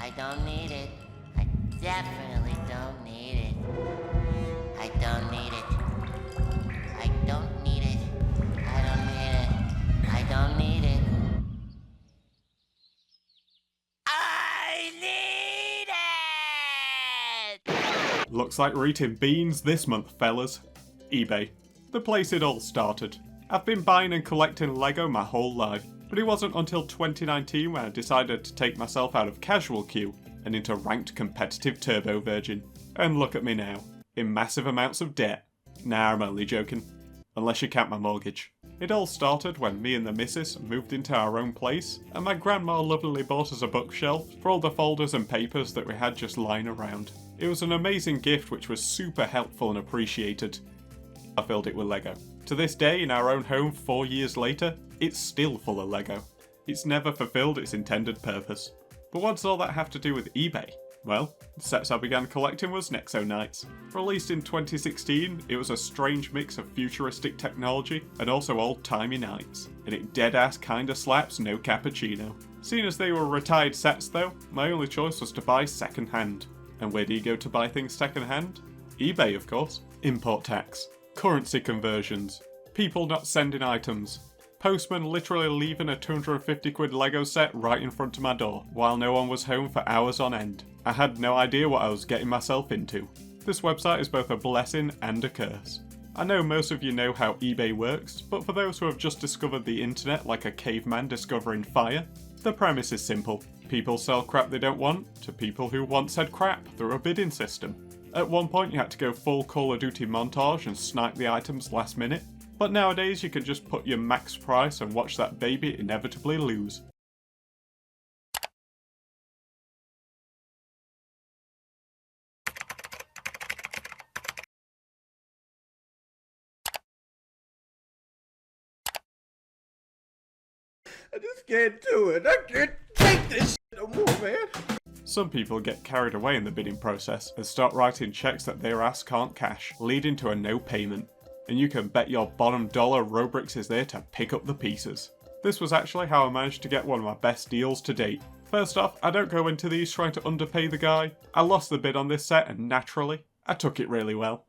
I don't need it. I definitely don't need it. I don't need it. I don't need it. I don't need it. I don't need it. I need it! Looks like we're eating beans this month, fellas. eBay. The place it all started. I've been buying and collecting Lego my whole life, but it wasn't until 2019 when I decided to take myself out of casual queue and into ranked competitive turbo virgin. And look at me now, in massive amounts of debt. Nah, I'm only joking. Unless you count my mortgage. It all started when me and the missus moved into our own place, and my grandma lovingly bought us a bookshelf for all the folders and papers that we had just lying around. It was an amazing gift which was super helpful and appreciated. I filled it with Lego. To this day, in our own home 4 years later, it's still full of Lego. It's never fulfilled its intended purpose. But what does all that have to do with eBay? Well, the sets I began collecting was Nexo Knights. Released in 2016, it was a strange mix of futuristic technology and also old-timey knights. And it dead-ass kinda slaps no cappuccino. Seeing as they were retired sets though, my only choice was to buy second-hand. And where do you go to buy things second-hand? eBay, of course. Import tax. Currency conversions. People not sending items. Postman literally leaving a 250 quid Lego set right in front of my door, while no one was home for hours on end. I had no idea what I was getting myself into. This website is both a blessing and a curse. I know most of you know how eBay works, but for those who have just discovered the internet like a caveman discovering fire, the premise is simple. People sell crap they don't want to people who want said crap through a bidding system. At one point you had to go full Call of Duty montage and snipe the items last minute, but nowadays you can just put your max price and watch that baby inevitably lose. I just can't do it. I can't take this shit no more, man. Some people get carried away in the bidding process and start writing checks that their ass can't cash, leading to a no payment. And you can bet your bottom dollar Robrix is there to pick up the pieces. This was actually how I managed to get one of my best deals to date. First off, I don't go into these trying to underpay the guy. I lost the bid on this set and naturally, I took it really well.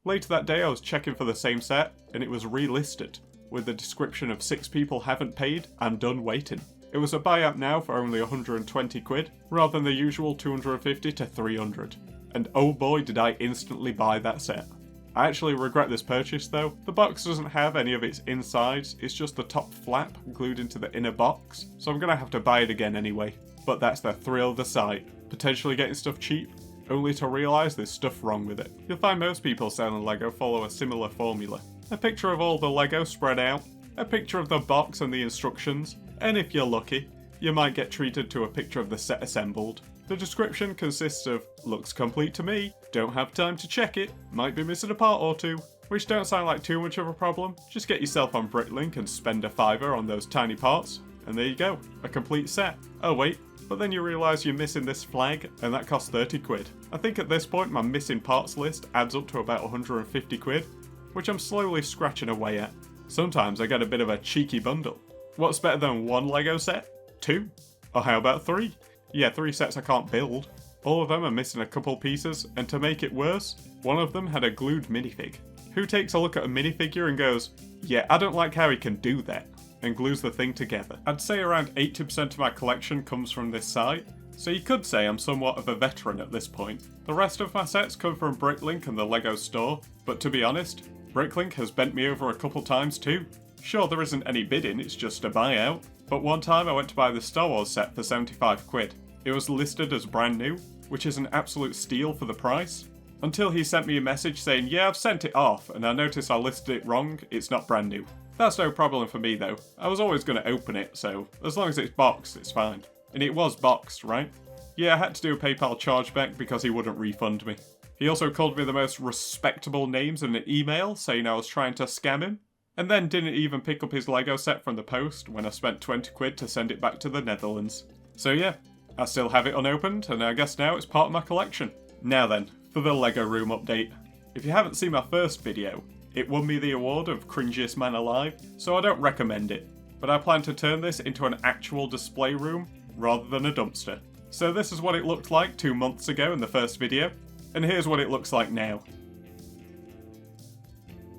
Later that day I was checking for the same set and it was relisted, with the description of 6 people haven't paid, I'm done waiting. It was a buyout now for only 120 quid, rather than the usual 250 to 300. And oh boy did I instantly buy that set. I actually regret this purchase though. The box doesn't have any of its insides, it's just the top flap glued into the inner box, so I'm gonna have to buy it again anyway. But that's the thrill of the site, potentially getting stuff cheap, only to realise there's stuff wrong with it. You'll find most people selling Lego follow a similar formula. A picture of all the Lego spread out, a picture of the box and the instructions, and if you're lucky, you might get treated to a picture of the set assembled. The description consists of, looks complete to me, don't have time to check it, might be missing a part or two, which don't sound like too much of a problem. Just get yourself on Bricklink and spend a $5 on those tiny parts, and there you go, a complete set. Oh wait, but then you realise you're missing this flag, and that costs 30 quid. I think at this point my missing parts list adds up to about 150 quid, which I'm slowly scratching away at. Sometimes I get a bit of a cheeky bundle. What's better than 1 Lego set? 2? Or how about 3? Yeah, 3 sets I can't build. All of them are missing a couple pieces, and to make it worse, one of them had a glued minifig. Who takes a look at a minifigure and goes, yeah, I don't like how he can do that, and glues the thing together? I'd say around 80% of my collection comes from this site, so you could say I'm somewhat of a veteran at this point. The rest of my sets come from Bricklink and the Lego store, but to be honest, Bricklink has bent me over a couple times too. Sure, there isn't any bidding, it's just a buyout, but one time I went to buy the Star Wars set for 75 quid. It was listed as brand new, which is an absolute steal for the price, until he sent me a message saying, yeah, I've sent it off, and I noticed I listed it wrong, it's not brand new. That's no problem for me though, I was always going to open it, so as long as it's boxed, it's fine. And it was boxed, right? Yeah, I had to do a PayPal chargeback because he wouldn't refund me. He also called me the most respectable names in an email saying I was trying to scam him, and then didn't even pick up his Lego set from the post when I spent 20 quid to send it back to the Netherlands. So yeah, I still have it unopened, and I guess now it's part of my collection. Now then, for the Lego room update. If you haven't seen my first video, it won me the award of cringiest man alive, so I don't recommend it. but I plan to turn this into an actual display room rather than a dumpster. So this is what it looked like 2 months ago in the first video, and here's what it looks like now.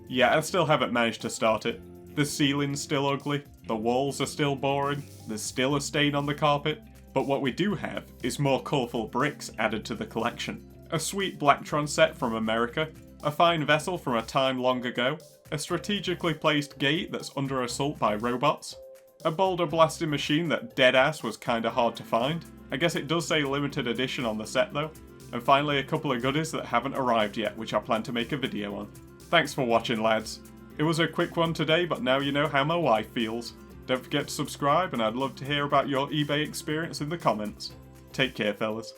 Yeah, I still haven't managed to start it. The ceiling's still ugly, the walls are still boring, there's still a stain on the carpet, but what we do have is more colourful bricks added to the collection. A sweet Blacktron set from America, a fine vessel from a time long ago, a strategically placed gate that's under assault by robots, a boulder blasting machine that deadass was kinda hard to find. I guess it does say limited edition on the set though. And finally a couple of goodies that haven't arrived yet, which I plan to make a video on. Thanks for watching, lads. It was a quick one today, but now you know how my wife feels. Don't forget to subscribe, and I'd love to hear about your eBay experience in the comments. Take care, fellas.